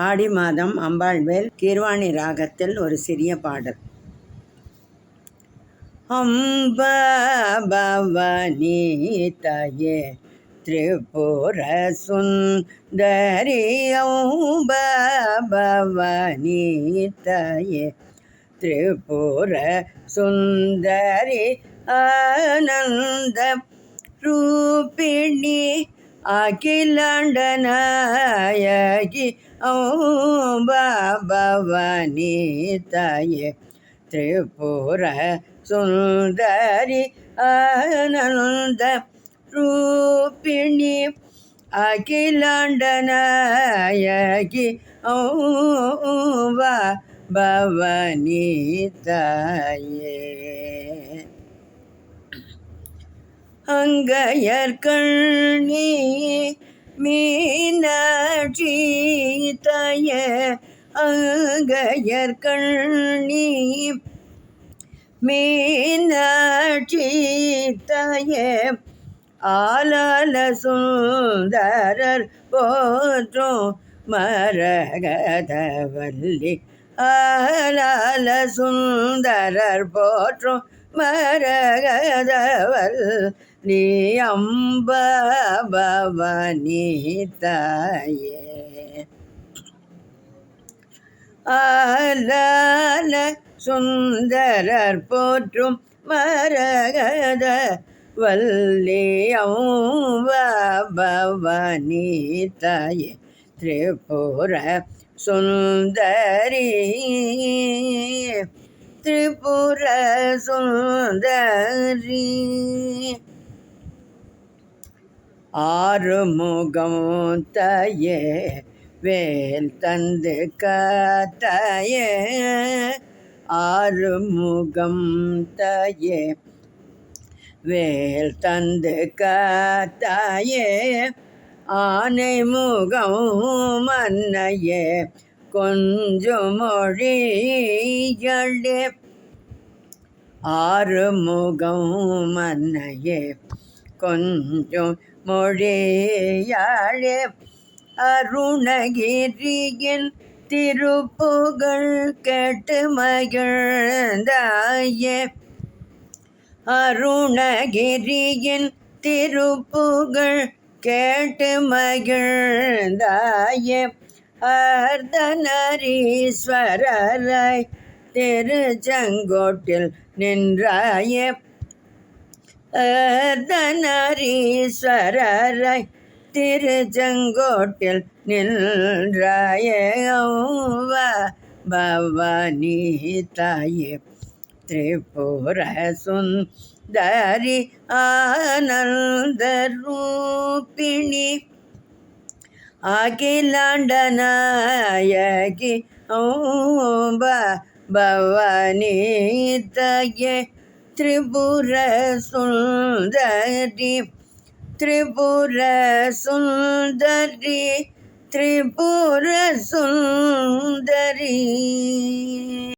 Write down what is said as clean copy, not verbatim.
ஆடி மாதம் அம்பாள்வேல் கீர்வாணி ராகத்தில் ஒரு சிறிய பாடல். அம்பா பவானி தாயே திரிபுர சுந்தரி, அம்பா பவானி தாயே திரிபுர சுந்தரி, ஆனந்த ரூபிணி அகிலாண்டநாயகி, அம்பா பவானி தாயே திரிபுர சுந்தரி, ஆனந்த ரூபிணி அகிலாண்டநாயகி, அம்பா பவானி தாயே. அங்கையர்கண்ணி மீனாட்சி தாயே, அங்கையர்கண்ணி மீனாட்சி தாயே, ஆலால சுந்தரர் போற்றும் மரகதவல்லி, ஆலால சுந்தரர் போற்றும் மரகதவல்லி, அம்பா பவானி தாயே. ஆலால சுந்தரர் போற்றும் மரகத வல்லி, அம்பா பவானி தாயே திரிபுர சுந்தரி, திரிபுர சுந்தரி. ஆறுமுகம் தாயே வேல் தந்து காத்தாயே, ஆறுமுகம் தாயே வேல் தந்து காத்தாயே, ஆனை முகம் மன்னையே கொஞ்சம் மொழிகளே, ஆறுமுகம் மன்னையே கொஞ்சம் மொழியாளே, அருணகிரியின் திருப்புகழ் கேட்டு மகிழ்ந்தாயே, அருணகிரியின் திருப்புகழ் கேட்டு மகிழ்ந்தாயே, அர்த்தநாரீஸ்வரராய் திருச்செங்கோட்டில் நின்றாயே, அர்த்தநாரீஸ்வரராய் திருச்செங்கோட்டில் நின்றாயே, அம்பா பவானி தாயே திரிபுர சுந்தரி, ஆனந்த ரூபிணி அகிலாண்டநாயகி, அம்பா பவானி தாயே திரிபுர சுந்தரி, திரிபுர சுந்தரி, திரிபுர சுந்தரி.